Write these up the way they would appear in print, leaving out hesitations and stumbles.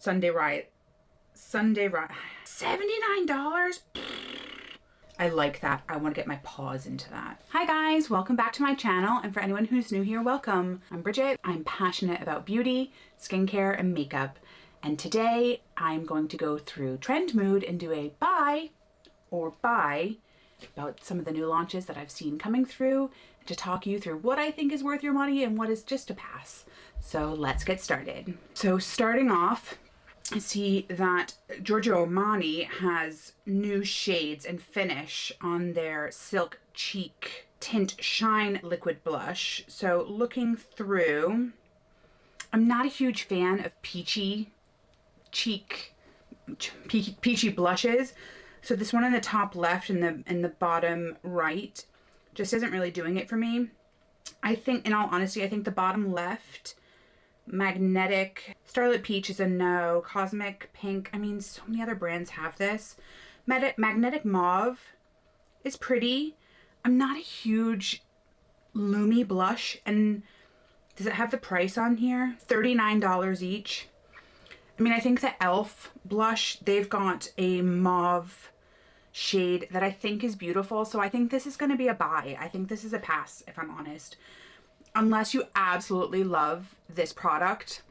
Sunday Riot. Sunday Riot. $79? I like that. I want to get my paws into that. Hi guys, welcome back to my channel. And for anyone who's new here, welcome. I'm Bridget. I'm passionate about beauty, skincare, and makeup. And today I'm going to go through Trendmood and do a buy about some of the new launches that I've seen coming through to talk you through what I think is worth your money and what is just a pass. So let's get started. So starting off, I see that Giorgio Armani has new shades and finish on their Silk Cheek Tint Shine Liquid Blush. So looking through, I'm not a huge fan of peachy blushes. So this one in the top left and the bottom right just isn't really doing it for me. I think, in all honesty, I think the bottom left, Magnetic, Starlit Peach is a no, Cosmic Pink, I mean, so many other brands have this. Magnetic Mauve is pretty. I'm not a huge Lumi blush, and does it have the price on here? $39 each. I mean, I think the e.l.f. blush, they've got a mauve shade that I think is beautiful, so I think this is going to be a buy. I think this is a pass, if I'm honest. Unless you absolutely love this product.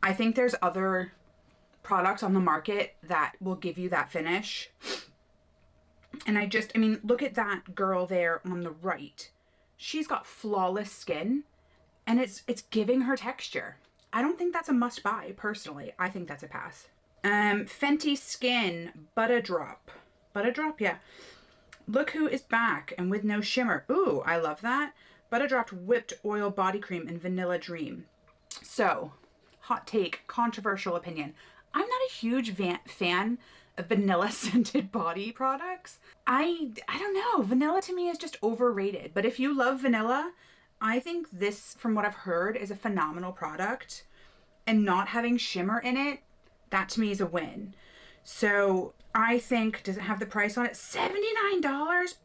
I think there's other products on the market that will give you that finish. And I mean, look at that girl there on the right. She's got flawless skin, and it's giving her texture. I don't think that's a must buy, personally. I think that's a pass. Fenty Skin Butter Drop. Butter Drop, yeah. Look who is back and with no shimmer. Ooh, I love that. Butter Dropped Whipped Oil Body Cream in Vanilla Dream. So, hot take, controversial opinion. I'm not a huge fan of vanilla scented body products. I don't know. Vanilla to me is just overrated. But if you love vanilla, I think this, from what I've heard, is a phenomenal product. And not having shimmer in it, that to me is a win. So I think, does it have the price on it? $79?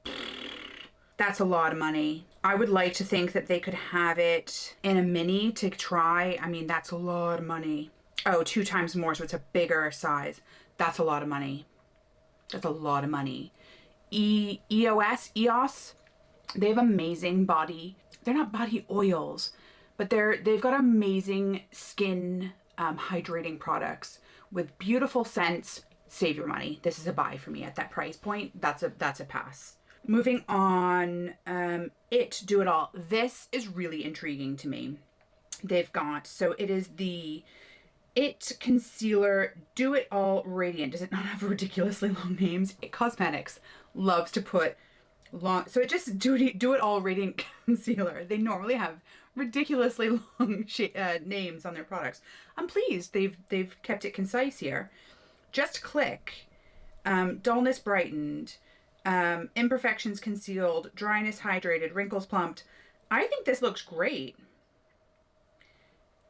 That's a lot of money. I would like to think that they could have it in a mini to try. I mean, that's a lot of money. Oh, 2 times more, so it's a bigger size. That's a lot of money. That's a lot of money. EOS, they have amazing body. They're not body oils, but they've got amazing skin hydrating products with beautiful scents. Save your money. This is a buy for me at that price point. That's a pass. Moving on, Do It All. This is really intriguing to me. They've got, so it is the It Concealer Do It All Radiant. Does it not have ridiculously long names? It Cosmetics loves to put long, so it just Do It All Radiant Concealer. They normally have ridiculously long names on their products. I'm pleased they've kept it concise here. Just Click, Dullness Brightened, Imperfections Concealed, Dryness Hydrated, Wrinkles Plumped. I think this looks great.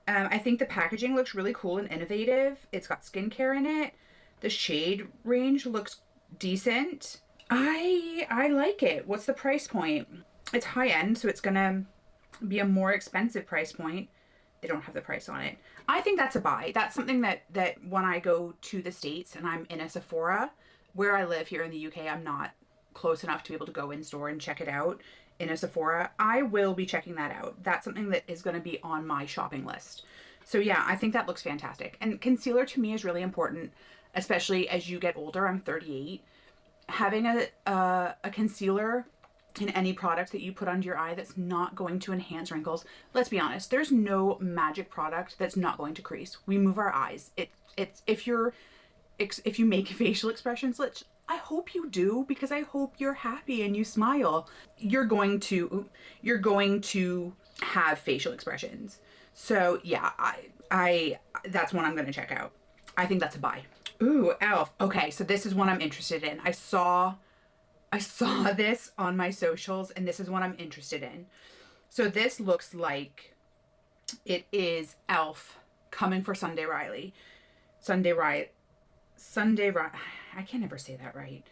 I think the packaging looks really cool and innovative. It's got skincare in it. The shade range looks decent. I like it. What's the price point? It's high end, so it's gonna be a more expensive price point. They don't have the price on it. I think that's a buy. That's something that when I go to the States and I'm in a Sephora, where I live here in the UK, I'm not close enough to be able to go in store and check it out in a Sephora. I will be checking that out. That's something that is going to be on my shopping list. So yeah, I think that looks fantastic. And concealer to me is really important, especially as you get older. I'm 38. Having a concealer in any product that you put under your eye that's not going to enhance wrinkles. Let's be honest, there's no magic product that's not going to crease. We move our eyes. If you make facial expressions, I hope you do, because I hope you're happy and you smile. You're going to have facial expressions. So yeah, I that's one I'm going to check out. I think that's a buy. Ooh, e.l.f. Okay, so this is one I'm interested in. I saw this on my socials, and this is what I'm interested in. So this looks like it is e.l.f. coming for Sunday Riot. I can never say that right.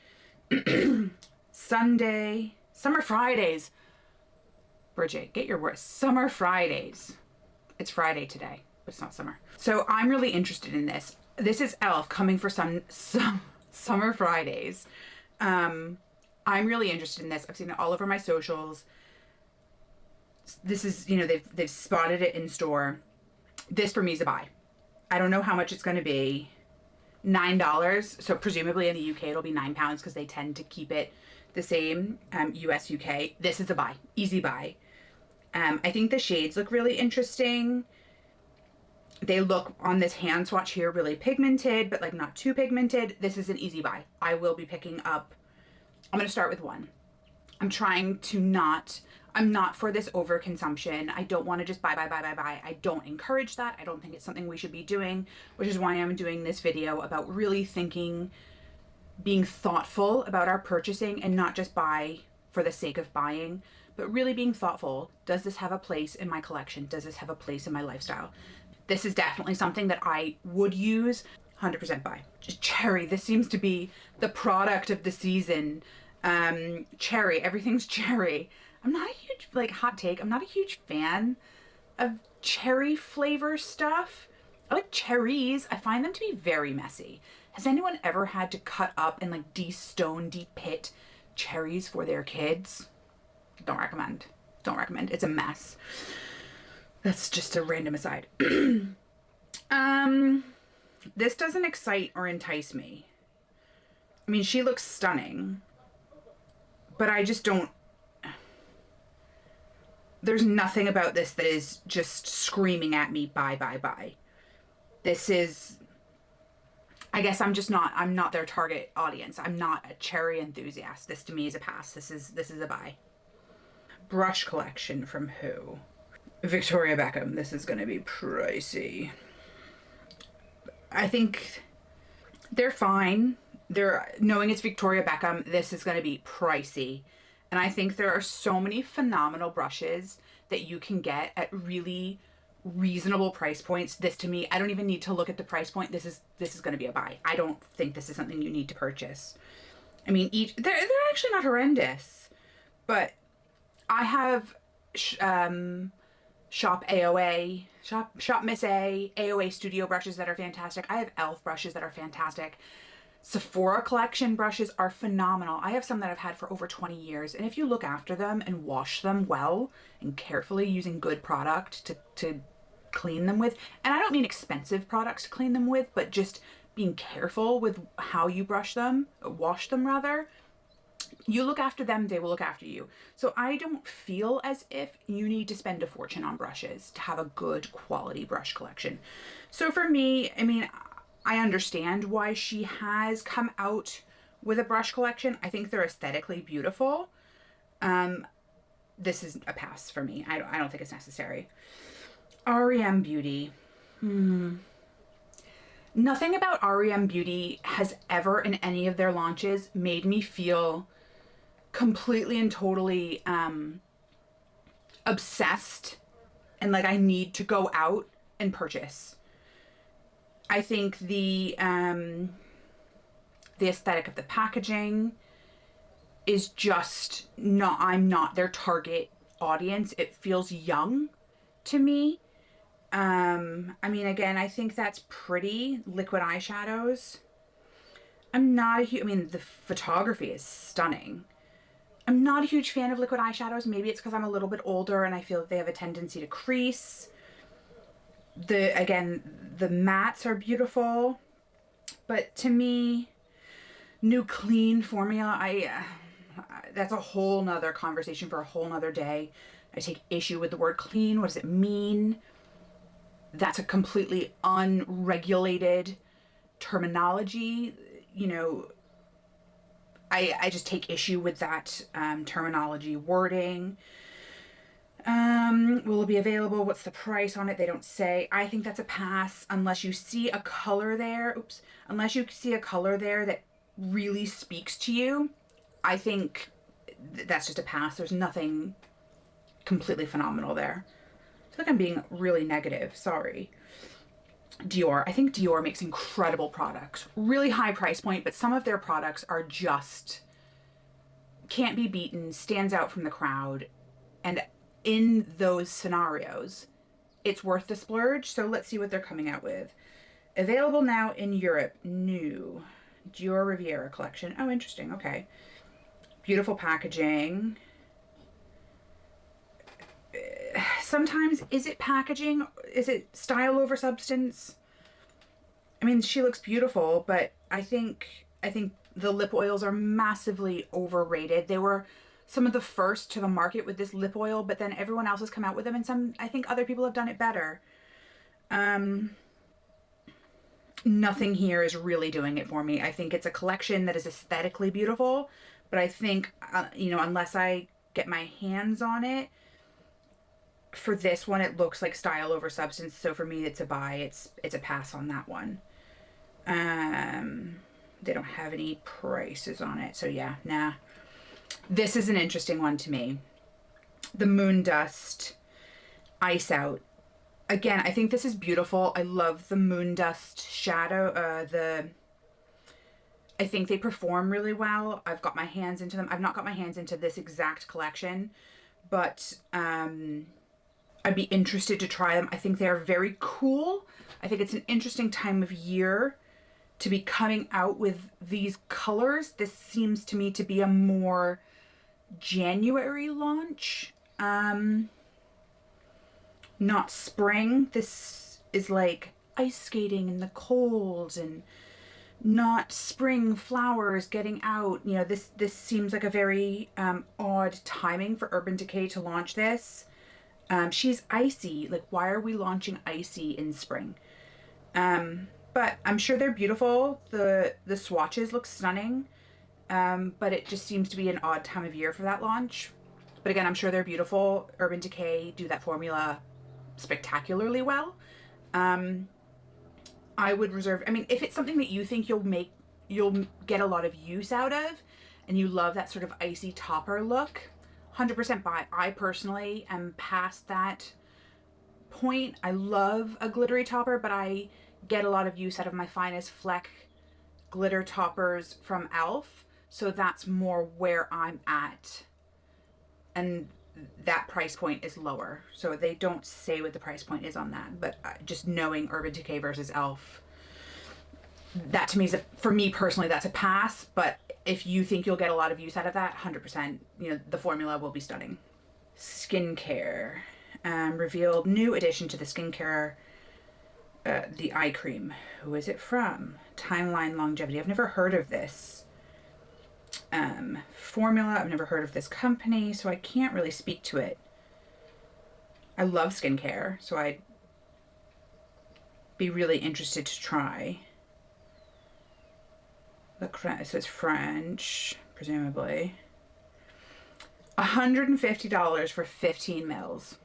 Summer Fridays. Bridget, get your words. Summer Fridays. It's Friday today. but it's not summer. So I'm really interested in this. This is e.l.f. coming for some Summer Fridays. I'm really interested in this. I've seen it all over my socials. This is, you know, they've spotted it in store. This for me is a buy. I don't know how much it's going to be. $9. So presumably in the UK it'll be £9 because they tend to keep it the same. US, UK. This is a buy. Easy buy. I think the shades look really interesting. They look on this hand swatch here really pigmented, but like not too pigmented. This is an easy buy. I will be picking up. I'm going to start with one. I'm trying to not, I'm not for this overconsumption. I don't want to just buy. I don't encourage that. I don't think it's something we should be doing, which is why I'm doing this video about really thinking, being thoughtful about our purchasing and not just buy for the sake of buying, but really being thoughtful. Does this have a place in my collection? Does this have a place in my lifestyle? This is definitely something that I would use. 100% buy. Just cherry. This seems to be the product of the season. Cherry. Everything's cherry. I'm not a huge, like, hot take, I'm not a huge fan of cherry flavor stuff. I like cherries. I find them to be very messy. Has anyone ever had to cut up and like de-pit cherries for their kids? Don't recommend. Don't recommend. It's a mess. That's just a random aside. This doesn't excite or entice me. I mean, she looks stunning, but I just don't, there's nothing about this that is just screaming at me, buy. This is, I guess I'm not their target audience. I'm not a cherry enthusiast. This to me is a pass. This is a buy. Brush collection from who? Victoria Beckham. This is going to be pricey. I think they're fine. Knowing it's Victoria Beckham, this is going to be pricey. And I think there are so many phenomenal brushes that you can get at really reasonable price points. This to me, I don't even need to look at the price point. This is going to be a buy. I don't think this is something you need to purchase. I mean, they're actually not horrendous, but I have Shop AOA, Shop Miss A, AOA Studio brushes that are fantastic. I have e.l.f. brushes that are fantastic. Sephora collection brushes are phenomenal. I have some that I've had for over 20 years, and if you look after them and wash them well and carefully using good product to clean them with, and I don't mean expensive products to clean them with, but just being careful with how you wash them rather, you look after them, they will look after you. So I don't feel as if you need to spend a fortune on brushes to have a good quality brush collection. So for me, I mean, I understand why she has come out with a brush collection. I think they're aesthetically beautiful. This is a pass for me. I don't think it's necessary. REM Beauty. Nothing about REM Beauty has ever in any of their launches made me feel completely and totally obsessed and like I need to go out and purchase. I think the aesthetic of the packaging is just not, I'm not their target audience. It feels young to me. I mean, again, I think that's pretty. Liquid eyeshadows. I mean, the photography is stunning. I'm not a huge fan of liquid eyeshadows. Maybe it's because I'm a little bit older and I feel that they have a tendency to crease. Again, the mattes are beautiful, but to me, new clean formula, that's a whole nother conversation for a whole nother day. I take issue with the word clean. What does it mean? That's a completely unregulated terminology. You know, I just take issue with that terminology wording. Will it be available? What's the price on it? They don't say. I think that's a pass unless you see a color there. Unless you see a color there that really speaks to you. I think that's just a pass. There's nothing completely phenomenal there. I feel like I'm being really negative. Sorry. Dior. I think Dior makes incredible products. Really high price point, but some of their products are just can't be beaten, stands out from the crowd. And in those scenarios, it's worth the splurge. So let's see what they're coming out with. Available now in Europe. New. Dior Riviera collection. Oh, interesting. Okay. Beautiful packaging. Sometimes, is it packaging? Is it style over substance? I mean, she looks beautiful, but I think the lip oils are massively overrated. They were some of the first to the market with this lip oil, but then everyone else has come out with them, and I think other people have done it better. Nothing here is really doing it for me. I think it's a collection that is aesthetically beautiful, but I think, unless I get my hands on it, for this one, it looks like style over substance. So for me, it's a buy. It's a pass on that one. They don't have any prices on it. So yeah, nah. This is an interesting one to me. The Moon Dust Ice Out. Again, I think this is beautiful. I love the Moon Dust shadow. I think they perform really well. I've got my hands into them. I've not got my hands into this exact collection, but I'd be interested to try them. I think they're very cool. I think it's an interesting time of year to be coming out with these colors. This seems to me to be a more January launch. Not spring. This is like ice skating in the cold, and not spring flowers getting out. This seems like a very odd timing for Urban Decay to launch this. She's icy. Like, why are we launching icy in spring? But I'm sure they're beautiful. The swatches look stunning. But it just seems to be an odd time of year for that launch. But again, I'm sure they're beautiful. Urban Decay do that formula spectacularly well. I would reserve, if it's something that you think you'll get a lot of use out of, and you love that sort of icy topper look, 100% buy. I personally am past that point. I love a glittery topper, but I get a lot of use out of my Finest Fleck glitter toppers from e.l.f. So that's more where I'm at. And that price point is lower. So they don't say what the price point is on that, but just knowing Urban Decay versus e.l.f., that to me is, for me personally, that's a pass. But if you think you'll get a lot of use out of that, 100%, the formula will be stunning. Skincare. Revealed new addition to the skincare, the eye cream. Who is it from? Timeline Longevity. I've never heard of this formula. I've never heard of this company, so I can't really speak to it. I love skincare, so I'd be really interested to try. So it's French, presumably. $150 for 15 mils.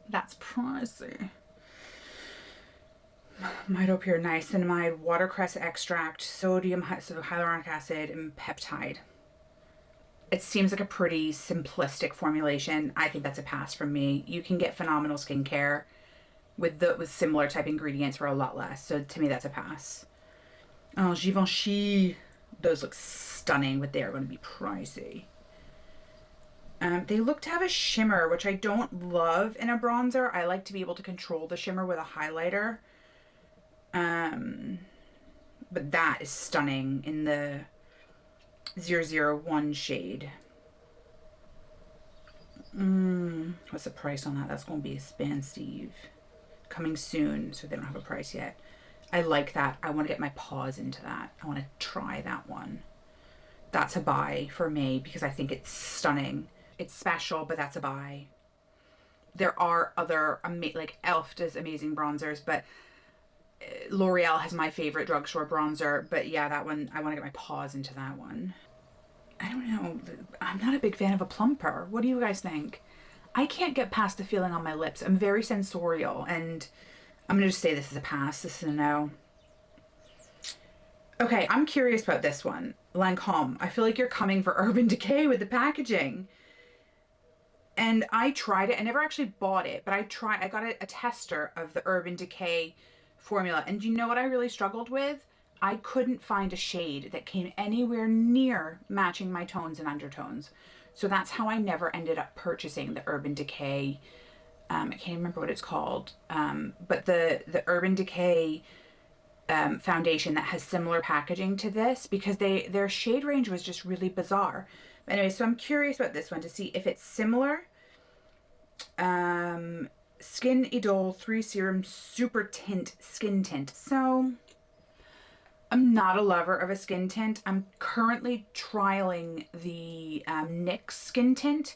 That's pricey. Mitopure niacinamide, watercress extract, sodium, so hyaluronic acid, and peptide. It seems like a pretty simplistic formulation. I think that's a pass from me. You can get phenomenal skincare with similar type ingredients for a lot less. So to me, that's a pass. Oh, Givenchy. Those look stunning, but they are going to be pricey. They look to have a shimmer, which I don't love in a bronzer. I like to be able to control the shimmer with a highlighter. But that is stunning in the 001 shade. What's the price on that? That's going to be expensive. Coming soon, so they don't have a price yet. I like that. I want to get my paws into that. I want to try that one. That's a buy for me because I think it's stunning. It's special, but that's a buy. There are other, like e.l.f. does amazing bronzers, but L'Oreal has my favorite drugstore bronzer. But yeah, that one, I want to get my paws into that one. I don't know. I'm not a big fan of a plumper. What do you guys think? I can't get past the feeling on my lips. I'm very sensorial, and I'm going to just say this is a pass. This is a no. Okay, I'm curious about this one. Lancome. I feel like you're coming for Urban Decay with the packaging. And I tried it. I never actually bought it, but I got a tester of the Urban Decay formula. And you know what I really struggled with? I couldn't find a shade that came anywhere near matching my tones and undertones. So that's how I never ended up purchasing the Urban Decay I can't remember what it's called, but the Urban Decay foundation that has similar packaging to this, because their shade range was just really bizarre. But anyway, so I'm curious about this one to see if it's similar. Skin Idol 3 Serum Super Tint Skin Tint. So I'm not a lover of a skin tint. I'm currently trialing the NYX skin tint,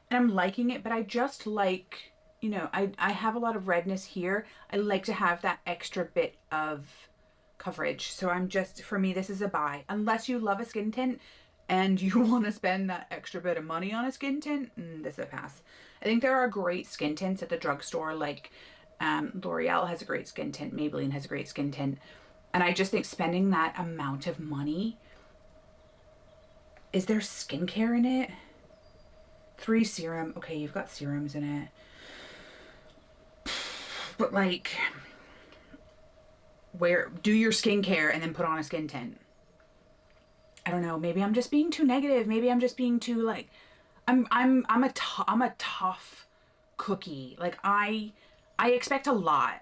and I'm liking it, but I just like, you know, I have a lot of redness here. I like to have that extra bit of coverage. So I'm just, for me, this is a buy. Unless you love a skin tint and you want to spend that extra bit of money on a skin tint, this is a pass. I think there are great skin tints at the drugstore, like L'Oreal has a great skin tint, Maybelline has a great skin tint. And I just think spending that amount of money, is there skincare in it? 3 serum. Okay, you've got serums in it. But like, where do your skincare and then put on a skin tint? I don't know. Maybe I'm just being too negative. Maybe I'm just being too like, I'm a tough cookie. Like I expect a lot.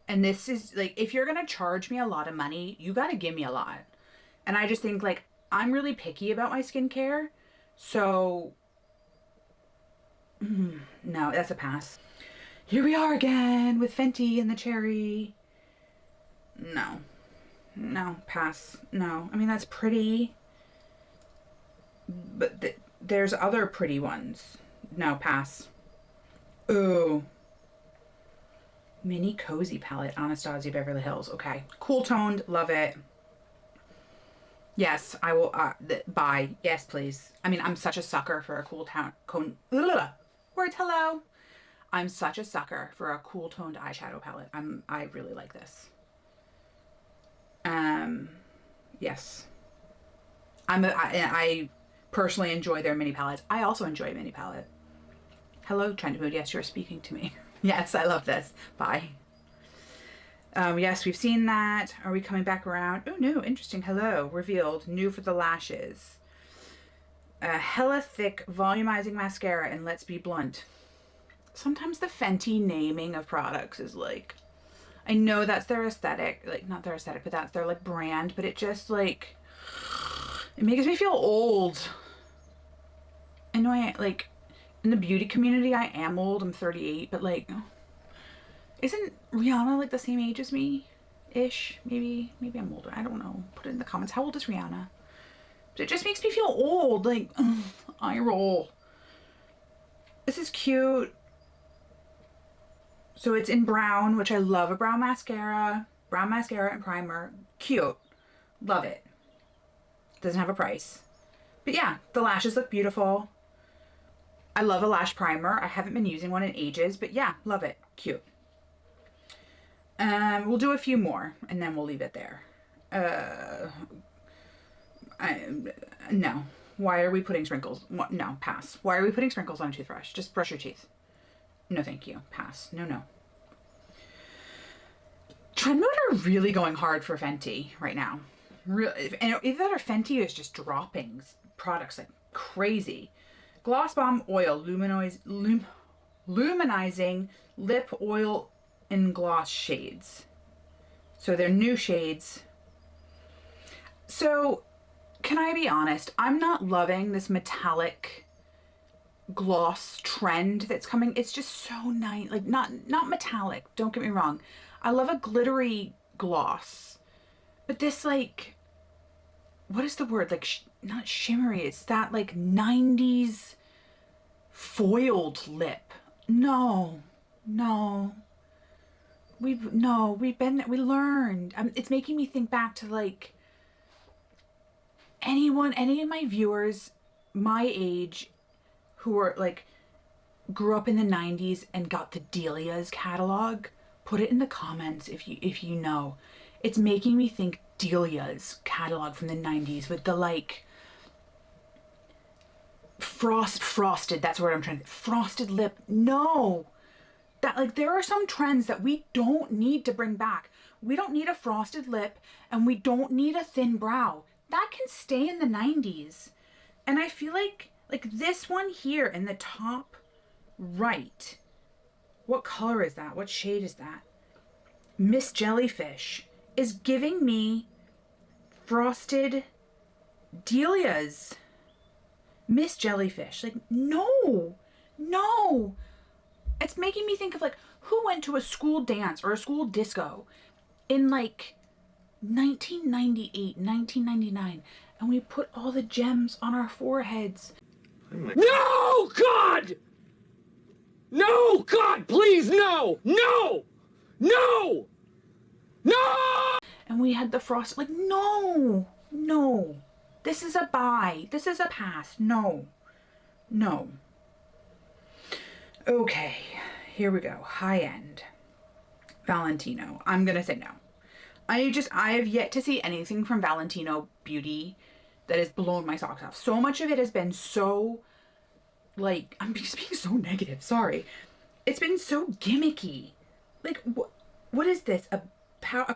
And this is like, if you're going to charge me a lot of money, you got to give me a lot. And I just think like, I'm really picky about my skincare. So no, that's a pass. Here we are again with Fenty and the cherry. No, pass. No, I mean, that's pretty, but there's other pretty ones. No, pass. Ooh. Mini Cozy palette, Anastasia Beverly Hills. Okay. Cool toned. Love it. Yes, I will buy. Yes, please. I mean, I'm such a sucker for a cool tone. Words, hello. I'm such a sucker for a cool toned eyeshadow palette. I really like this. Yes. I personally enjoy their mini palettes. I also enjoy a mini palette. Hello, Trendmood. Yes, you're speaking to me. Yes, I love this. Bye. Yes, we've seen that. Are we coming back around? Oh, no. Interesting. Hello. Revealed. New for the lashes. Hella thick volumizing mascara and let's be blunt. Sometimes the Fenty naming of products is like, I know that's their aesthetic. Like, not their aesthetic, but that's their like brand. But it just like, it makes me feel old. I know like, in the beauty community, I am old. I'm 38, but like, isn't Rihanna like the same age as me? Ish. Maybe I'm older. I don't know. Put it in the comments. How old is Rihanna? But it just makes me feel old. Like, eye roll. This is cute. So it's in brown, which I love a brown mascara. Brown mascara and primer. Cute. Love it. Doesn't have a price. But yeah, the lashes look beautiful. I love a lash primer. I haven't been using one in ages, but yeah, love it. Cute. We'll do a few more and then we'll leave it there. No. Why are we putting sprinkles? No, pass. Why are we putting sprinkles on a toothbrush? Just brush your teeth. No, thank you. Pass. No. Trendmood are really going hard for Fenty right now. And either that or Fenty is just dropping products like crazy. Gloss Bomb Oil, luminizing lip oil and gloss shades. So they're new shades. So can I be honest? I'm not loving this metallic gloss trend that's coming. It's just so nice. Like not metallic. Don't get me wrong. I love a glittery gloss, but this like, what is the word? Like not shimmery. It's that like 90s foiled lip. No. We learned. It's making me think back to like any of my viewers my age who are like grew up in the 90s and got the Delia's catalog. Put it in the comments if you know. It's making me think Delia's catalog from the 90s with the like frosted, that's the word I'm trying to, frosted lip. No. That like there are some trends that we don't need to bring back. We don't need a frosted lip and we don't need a thin brow. That can stay in the 90s. And I feel like this one here in the top right What color is that? What shade is that? Miss Jellyfish is giving me frosted Delias. Miss Jellyfish. Like, no. No. It's making me think of like, who went to a school dance or a school disco in like 1998, 1999, and we put all the gems on our foreheads. No, God! No, God, please, no! No! No! No! And we had the frost. Like, no, no. This is a buy. This is a pass. No, no. Okay, here we go. High end. Valentino. I'm gonna say no. I have yet to see anything from Valentino Beauty that has blown my socks off. So much of it has been so, like, I'm just being so negative, sorry. It's been so gimmicky. Like, what is this? A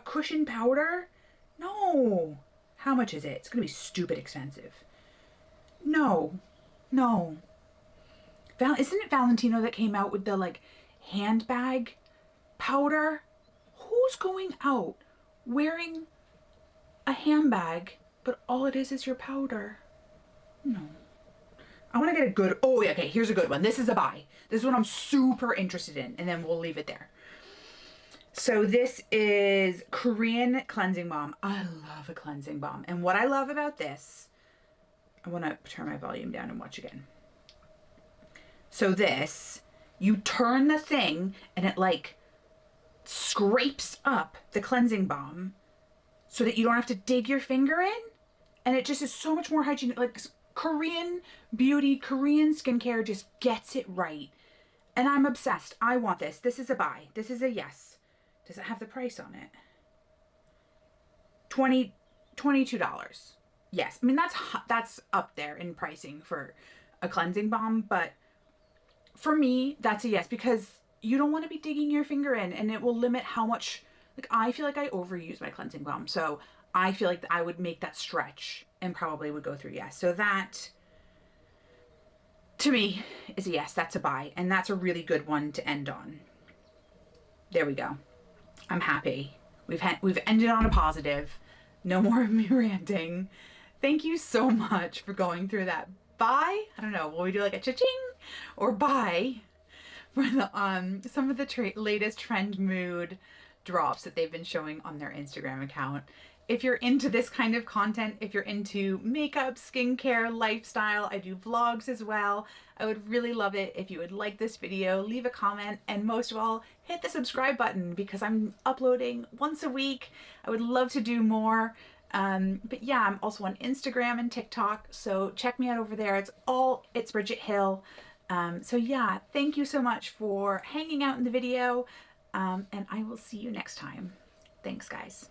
cushion powder? No. How much is it? It's gonna be stupid expensive. No. No. Isn't it Valentino that came out with the, like, handbag powder? Who's going out wearing a handbag, but all it is your powder? No. I want to get a good, oh yeah, okay, here's a good one. This is a buy. This is what I'm super interested in, and then we'll leave it there. So this is Korean cleansing balm. I love a cleansing balm. And what I love about this, I want to turn my volume down and watch again. So this, you turn the thing and it like scrapes up the cleansing balm so that you don't have to dig your finger in. And it just is so much more hygienic. Like, Korean beauty, Korean skincare just gets it right. And I'm obsessed. I want this. This is a buy. This is a yes. Does it have the price on it? $22. Yes. I mean, that's up there in pricing for a cleansing balm, but for me, that's a yes, because you don't want to be digging your finger in, and it will limit how much, like, I feel like I overuse my cleansing balm. So I feel like I would make that stretch and probably would go through yes. So that, to me, is a yes. That's a buy. And that's a really good one to end on. There we go. I'm happy. We've ended on a positive. No more of me ranting. Thank you so much for going through that. Bye. I don't know. Will we do like a cha-ching or bye for the some of the latest trend mood drops that they've been showing on their Instagram account. If you're into this kind of content, if you're into makeup, skincare, lifestyle, I do vlogs as well. I would really love it if you would like this video, leave a comment, and most of all, hit the subscribe button because I'm uploading once a week. I would love to do more. But yeah, I'm also on Instagram and TikTok, so check me out over there. It's Bridget Hill. So yeah, thank you so much for hanging out in the video, and I will see you next time. Thanks, guys.